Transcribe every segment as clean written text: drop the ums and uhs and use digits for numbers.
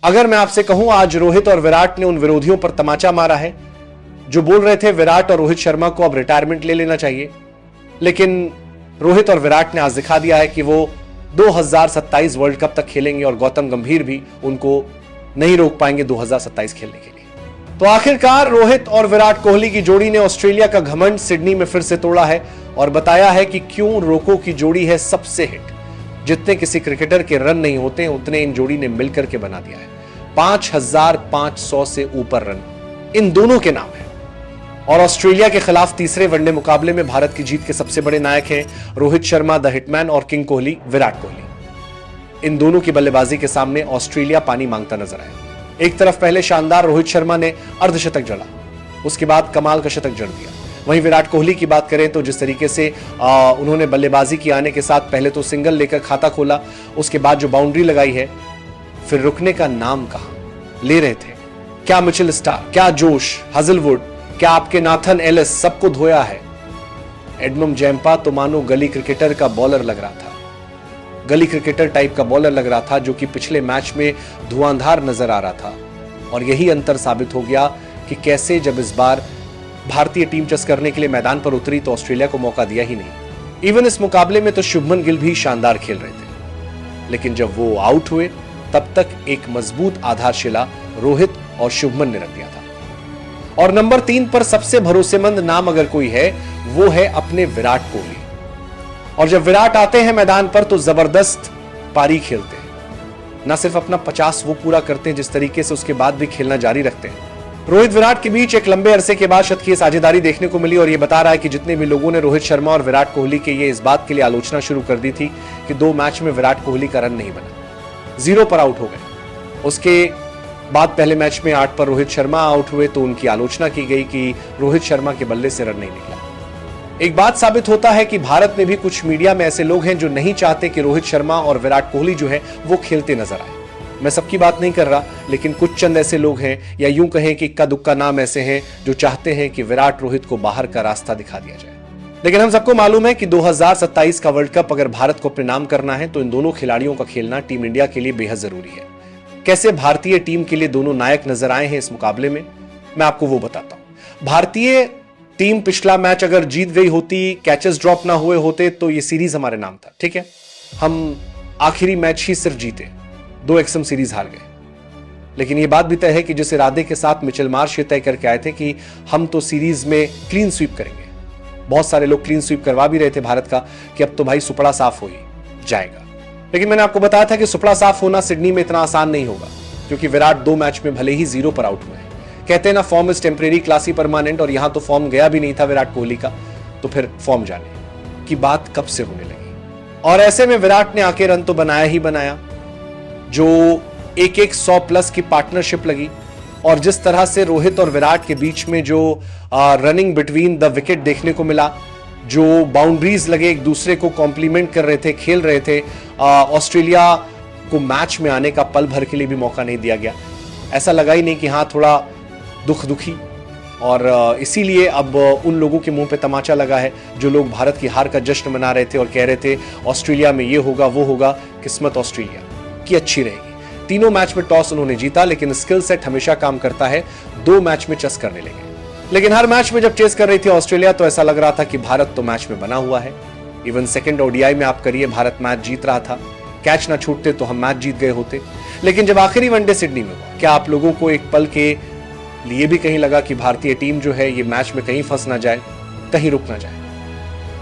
अगर मैं आपसे कहूं आज रोहित और विराट ने उन विरोधियों पर तमाचा मारा है जो बोल रहे थे विराट और रोहित शर्मा को अब रिटायरमेंट ले लेना चाहिए, लेकिन रोहित और विराट ने आज दिखा दिया है कि वो 2027 वर्ल्ड कप तक खेलेंगे और गौतम गंभीर भी उनको नहीं रोक पाएंगे 2027 खेलने के लिए। तो आखिरकार रोहित और विराट कोहली की जोड़ी ने ऑस्ट्रेलिया का घमंड सिडनी में फिर से तोड़ा है और बताया है कि क्यों रोको की जोड़ी है सबसे हिट। जितने किसी क्रिकेटर के रन नहीं होते उतने इन जोड़ी ने मिलकर के बना दिया है। 5500 से ऊपर रन इन दोनों के नाम है। और ऑस्ट्रेलिया के खिलाफ तीसरे वनडे मुकाबले में भारत की जीत के सबसे बड़े नायक हैं रोहित शर्मा द हिटमैन और किंग कोहली विराट कोहली। इन दोनों की बल्लेबाजी के सामने ऑस्ट्रेलिया पानी मांगता नजर आया। एक तरफ पहले शानदार रोहित शर्मा ने अर्धशतक जड़ा, उसके बाद कमाल का शतक जड़ दिया। वहीं विराट कोहली की बात करें तो जिस तरीके से उन्होंने बल्लेबाजी की आने के साथ पहले तो सिंगल लेकर खाता खोला, उसके बाद जो बाउंड्री लगाई है फिर रुकने का नाम कहां ले रहे थे। क्या मिचेल स्टार्क, क्या जोश हजलवुड, क्या आपके नाथन एलिस, सबको धोया है। एडमम जैम्पा तो मानो गली क्रिकेटर का बॉलर लग रहा था, गली क्रिकेटर टाइप का बॉलर लग रहा था जो कि पिछले मैच में धुआंधार नजर आ रहा था। और यही अंतर साबित हो गया कि कैसे जब इस बार भारतीय टीम चेस करने के लिए मैदान पर उतरी तो ऑस्ट्रेलिया को मौका दिया ही नहीं। इवन इस मुकाबले में तो शुभमन गिल भी शानदार खेल रहे थे, लेकिन जब वो आउट हुए तब तक एक मजबूत आधारशिला रोहित और शुभमन ने रख दिया था। और नंबर 3 पर सबसे भरोसेमंद नाम अगर कोई है वो है अपने विराट कोहली। और जब विराट आते हैं मैदान पर तो जबरदस्त पारी खेलते हैं, ना सिर्फ अपना 50 वो पूरा करते हैं जिस तरीके से उसके बाद भी खेलना जारी रखते हैं। रोहित विराट के बीच एक लंबे अरसे के बाद शत की साझेदारी देखने को मिली और यह बता रहा है कि जितने भी लोगों ने रोहित शर्मा और विराट कोहली के ये इस बात के लिए आलोचना शुरू कर दी थी कि 2 मैच में विराट कोहली का रन नहीं बना, 0 पर आउट हो गए। उसके बाद पहले मैच में 8 पर रोहित शर्मा आउट हुए तो उनकी आलोचना की गई कि रोहित शर्मा के बल्ले से रन नहीं निकला। एक बात साबित होता है कि भारत में भी कुछ मीडिया में ऐसे लोग हैं जो नहीं चाहते कि रोहित शर्मा और विराट कोहली जो है वो खेलते नजर आए। मैं सबकी बात नहीं कर रहा, लेकिन कुछ चंद ऐसे लोग हैं या यूं कहें कि इक्का दुक्का नाम ऐसे हैं जो चाहते हैं कि विराट रोहित को बाहर का रास्ता दिखा दिया जाए। लेकिन हम सबको मालूम है कि 2027 का वर्ल्ड कप अगर भारत को अपने नाम करना है तो इन दोनों खिलाड़ियों का खेलना टीम इंडिया के लिए बेहद जरूरी है। कैसे भारतीय टीम के लिए दोनों नायक नजर आए हैं इस मुकाबले में, मैं आपको वो बताता हूं। भारतीय टीम पिछला मैच अगर जीत गई होती, कैचेस ड्रॉप ना हुए होते तो ये सीरीज हमारे नाम था, ठीक है। हम आखिरी मैच ही सिर्फ जीते, 2 एक्सम सीरीज हार गए। लेकिन ये बात भी तय है कि जिस इरादे के साथ मिचेल मार्श ये तय करके आए थे कि हम तो सीरीज में क्लीन स्वीप करेंगे, बहुत सारे लोग क्लीन स्वीप करवा भी रहे थे भारत का कि अब तो भाई सुपड़ा साफ हो ही जाएगा। लेकिन मैंने आपको बताया था कि सुपड़ा साफ होना सिडनी में इतना आसान नहीं होगा, क्योंकि विराट 2 मैच में भले ही 0 पर आउट हुए हैं। कहते हैं ना form is temporary classy permanent, और यहां तो फॉर्म गया भी नहीं था विराट कोहली का, तो फिर फॉर्म जाने की बात कब से होने लगी। और ऐसे में विराट ने आके रन तो बनाया ही बनाया, जो 1-1-100+ की पार्टनरशिप लगी। और जिस तरह से रोहित और विराट के बीच में जो रनिंग बिटवीन द विकेट देखने को मिला, जो बाउंड्रीज लगे एक दूसरे को कॉम्प्लीमेंट कर रहे थे, खेल रहे थे, ऑस्ट्रेलिया को मैच में आने का पल भर के लिए भी मौका नहीं दिया गया। ऐसा लगा ही नहीं कि हाँ थोड़ा दुखी। और इसीलिए अब उन लोगों के मुंह पे तमाचा लगा है जो लोग भारत की हार का जश्न मना रहे थे और कह रहे थे ऑस्ट्रेलिया में ये होगा वो होगा। किस्मत ऑस्ट्रेलिया की अच्छी रहेगी। 3 मैच में टॉस उन्होंने जीता, लेकिन स्किल सेट हमेशा काम करता है। 2 मैच में चेस करने लगे, लेकिन हर मैच में जब चेस कर रही थी ऑस्ट्रेलिया तो ऐसा लग रहा था कि भारत तो मैच में बना हुआ है। इवन सेकंड ओडीआई में आप करिए, भारत मैच जीत रहा था, कैच ना छूटते तो हम मैच जीत गए होते। लेकिन जब आखिरी वनडे सिडनी में हुआ, क्या आप लोगों को एक पल के लिए भी कहीं लगा कि भारतीय टीम जो है ये मैच में कहीं फंस ना जाए, कहीं रुक ना जाए?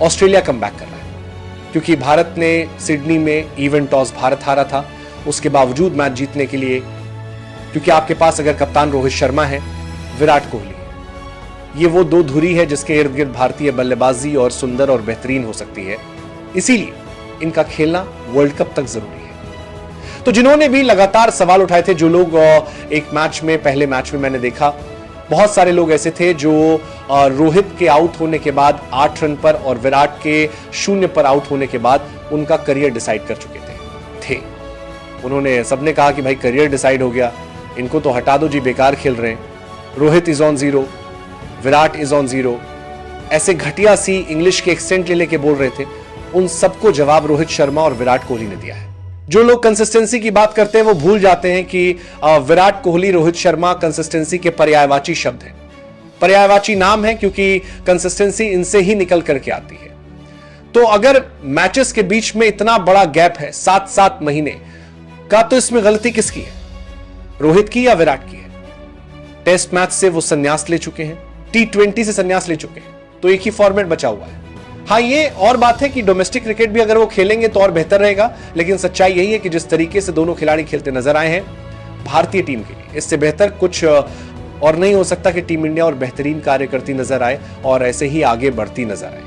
ऑस्ट्रेलिया कम बैक कर रहा है, क्योंकि भारत ने सिडनी में इवन टॉस भारत हारा था, उसके बावजूद मैच जीतने के लिए, क्योंकि आपके पास अगर कप्तान रोहित शर्मा है, विराट कोहली है, ये वो 2 धुरी है जिसके इर्द गिर्द भारतीय बल्लेबाजी और सुंदर और बेहतरीन हो सकती है। इसीलिए इनका खेलना वर्ल्ड कप तक जरूरी है। तो जिन्होंने भी लगातार सवाल उठाए थे, जो लोग एक मैच में, पहले मैच में मैंने देखा बहुत सारे लोग ऐसे थे जो रोहित के आउट होने के बाद 8 रन पर और विराट के 0 पर आउट होने के बाद उनका करियर डिसाइड कर चुके थे। उन्होंने सबने कहा कि भाई करियर डिसाइड हो गया, इनको तो हटा दो जी, बेकार खेल रहे हैं। Rohit is on 0, Virat is on 0, ऐसे घटिया सी इंग्लिश के एक्सेंट ले लेके बोल रहे थे। उन सबको जवाब रोहित शर्मा और विराट कोहली ने दिया है। जो लोग कंसिस्टेंसी की बात करते हैं वो भूल जाते हैं कि विराट कोहली, रोहित शर्मा कंसिस्टेंसी के पर्यायवाची शब्द हैं। पर्यायवाची नाम है क्योंकि कंसिस्टेंसी इनसे ही निकल करके आती है। तो अगर मैचेस के बीच में इतना बड़ा गैप है 7-7 महीने का, तो इसमें गलती किसकी है, रोहित की या विराट की है? टेस्ट मैच से वो संन्यास ले चुके हैं, T20 से संन्यास ले चुके हैं, तो एक ही फॉर्मेट बचा हुआ है। हाँ, ये और बात है कि डोमेस्टिक क्रिकेट भी अगर वो खेलेंगे तो और बेहतर रहेगा, लेकिन सच्चाई यही है कि जिस तरीके से दोनों खिलाड़ी खेलते नजर आए हैं भारतीय टीम के लिए, इससे बेहतर कुछ और नहीं हो सकता कि टीम इंडिया और बेहतरीन कार्य करती नजर आए और ऐसे ही आगे बढ़ती नजर आए।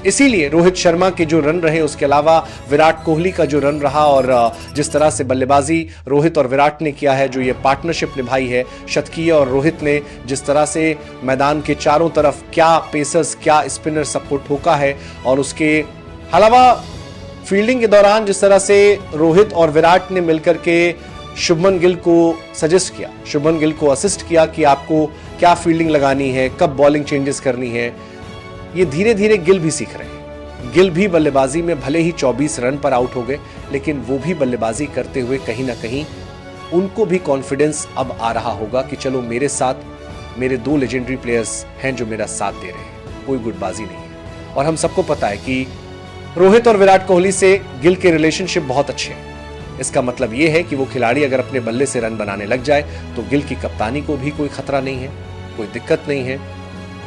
इसीलिए रोहित शर्मा के जो रन रहे, उसके अलावा विराट कोहली का जो रन रहा और जिस तरह से बल्लेबाजी रोहित और विराट ने किया है, जो ये पार्टनरशिप निभाई है, शतकीय और रोहित ने जिस तरह से मैदान के चारों तरफ क्या पेसर्स, क्या स्पिनर सपोर्ट ठोका है, और उसके अलावा फील्डिंग के दौरान जिस तरह से रोहित और विराट ने मिलकर के शुभमन गिल को सजेस्ट किया, शुभमन गिल को असिस्ट किया कि आपको क्या फील्डिंग लगानी है, कब बॉलिंग चेंजेस करनी है, ये धीरे धीरे गिल भी सीख रहे हैं। गिल भी बल्लेबाजी में भले ही 24 रन पर आउट हो गए, लेकिन वो भी बल्लेबाजी करते हुए कहीं ना कहीं उनको भी कॉन्फिडेंस अब आ रहा होगा कि चलो मेरे साथ मेरे 2 लेजेंडरी प्लेयर्स हैं जो मेरा साथ दे रहे हैं, कोई गुटबाजी नहीं है। और हम सबको पता है कि रोहित और विराट कोहली से गिल के रिलेशनशिप बहुत अच्छे हैं। इसका मतलब यह है कि वो खिलाड़ी अगर अपने बल्ले से रन बनाने लग जाए तो गिल की कप्तानी को भी कोई खतरा नहीं है, कोई दिक्कत नहीं है।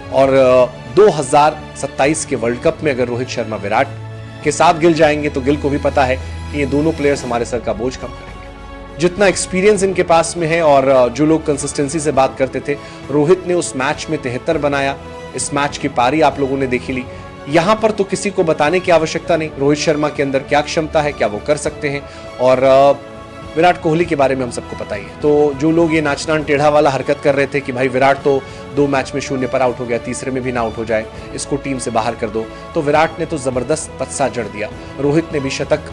और 2027 के वर्ल्ड कप में अगर रोहित शर्मा विराट के साथ गिल जाएंगे तो गिल को भी पता है कि ये दोनों प्लेयर्स हमारे सर का बोझ कम करेंगे। जितना एक्सपीरियंस इनके पास में है, और जो लोग कंसिस्टेंसी से बात करते थे, रोहित ने उस मैच में 73 बनाया, इस मैच की पारी आप लोगों ने देखी ली। यहां पर तो किसी को बताने की आवश्यकता नहीं रोहित शर्मा के अंदर क्या क्षमता है, क्या वो कर सकते हैं, और विराट कोहली के बारे में हम सबको पता ही है। तो जो लोग ये नाचना टेढ़ा वाला हरकत कर रहे थे कि भाई विराट तो 2 मैच में 0 पर आउट हो गया, तीसरे में भी ना आउट हो जाए, इसको टीम से बाहर कर दो, तो विराट ने तो जबरदस्त पत्सा जड़ दिया, रोहित ने भी शतक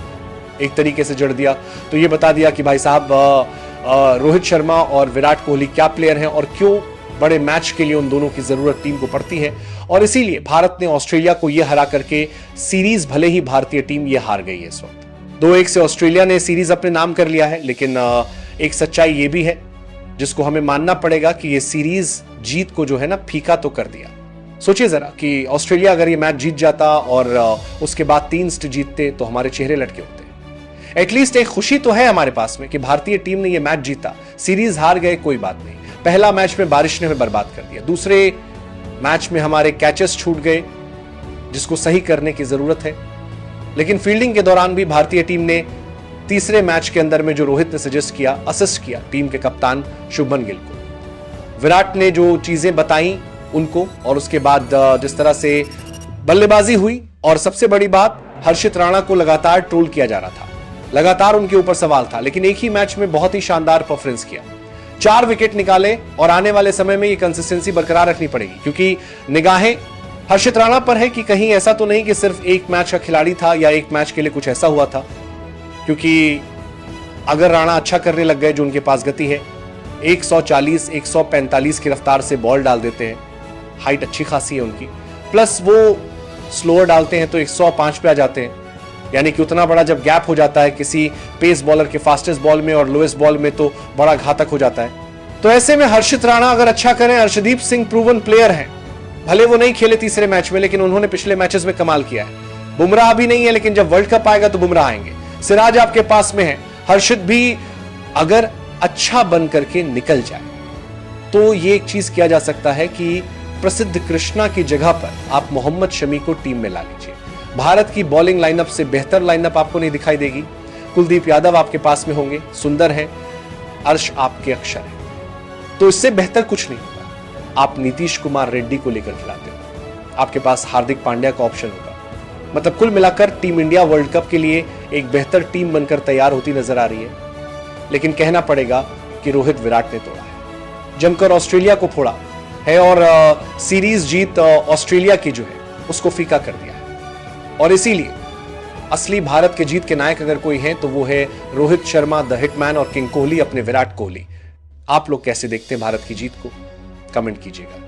एक तरीके से जड़ दिया। तो ये बता दिया कि भाई साहब रोहित शर्मा और विराट कोहली क्या प्लेयर हैं और क्यों बड़े मैच के लिए उन दोनों की जरूरत टीम को पड़ती है। और इसीलिए भारत ने ऑस्ट्रेलिया को यह हरा करके सीरीज, भले ही भारतीय टीम ये हार गई है इस वक्त, 2-1 से ऑस्ट्रेलिया ने सीरीज अपने नाम कर लिया है, लेकिन एक सच्चाई ये भी है जिसको हमें मानना पड़ेगा कि ये सीरीज जीत को जो है ना फीका तो कर दिया। सोचिए जरा कि ऑस्ट्रेलिया अगर ये मैच जीत जाता और उसके बाद 3 टेस्ट जीतते तो हमारे चेहरे लटके होते। एटलीस्ट एक खुशी तो है हमारे पास में कि भारतीय टीम ने ये मैच जीता, सीरीज हार गए कोई बात नहीं, पहला मैच में बारिश ने हमें बर्बाद कर दिया, दूसरे मैच में हमारे कैचेस छूट गए जिसको सही करने की जरूरत है, लेकिन फील्डिंग के दौरान भी भारतीय टीम ने तीसरे मैच के अंदर में जो रोहित ने सजेस्ट किया, असिस्ट किया टीम के कप्तान शुभमन गिल को, विराट ने जो चीजें बताई उनको, और उसके बाद जिस तरह से बल्लेबाजी हुई, और सबसे बड़ी बात हर्षित राणा को लगातार ट्रोल किया जा रहा था, लगातार उनके ऊपर सवाल था, लेकिन एक ही मैच में बहुत ही शानदार परफॉर्मेंस किया, 4 विकेट निकाले। और आने वाले समय में ये कंसिस्टेंसी बरकरार रखनी पड़ेगी क्योंकि निगाहें हर्षित राणा पर है कि कहीं ऐसा तो नहीं कि सिर्फ एक मैच का खिलाड़ी था या एक मैच के लिए कुछ ऐसा हुआ था, क्योंकि अगर राणा अच्छा करने लग गए, जो उनके पास गति है, 140 145 की रफ्तार से बॉल डाल देते हैं, हाइट अच्छी खासी है उनकी, प्लस वो स्लोअर डालते हैं तो 105 पे आ जाते हैं, यानी कि उतना बड़ा जब गैप हो जाता है किसी पेस बॉलर के फास्टेस्ट बॉल में और लोएस्ट बॉल में तो बड़ा घातक हो जाता है। तो ऐसे में हर्षित राणा अगर अच्छा करें, अर्शदीप सिंह प्रूवन प्लेयर हैं, भले वो नहीं खेले तीसरे मैच में, लेकिन उन्होंने पिछले मैचेस में कमाल किया है। बुमराह भी नहीं है, लेकिन जब वर्ल्ड कप आएगा तो बुमराह आएंगे, सिराज आपके पास में है, हर्षित भी अगर अच्छा बन करके निकल जाए तो ये एक चीज किया जा सकता है कि प्रसिद्ध कृष्णा की जगह पर आप मोहम्मद शमी को टीम में ला लीजिए। भारत की बॉलिंग लाइनअप से बेहतर लाइनअप आपको नहीं दिखाई देगी। कुलदीप यादव आपके पास में होंगे, सुंदर है, अर्श आपके अक्षर है, तो इससे बेहतर कुछ नहीं होगा। आप नीतीश कुमार रेड्डी को लेकर खिलाते हो, आपके पास हार्दिक पांड्या का ऑप्शन होगा, मतलब कुल मिलाकर टीम इंडिया वर्ल्ड कप के लिए एक बेहतर टीम बनकर तैयार होती नजर आ रही है। लेकिन कहना पड़ेगा कि रोहित विराट ने तोड़ा है, जमकर ऑस्ट्रेलिया को फोड़ा है और सीरीज जीत ऑस्ट्रेलिया की जो है उसको फीका कर दिया है। और इसीलिए असली भारत के जीत के नायक अगर कोई है तो वो है रोहित शर्मा द हिटमैन और किंग कोहली, अपने विराट कोहली। आप लोग कैसे देखते हैं भारत की जीत को, कमेंट कीजिएगा।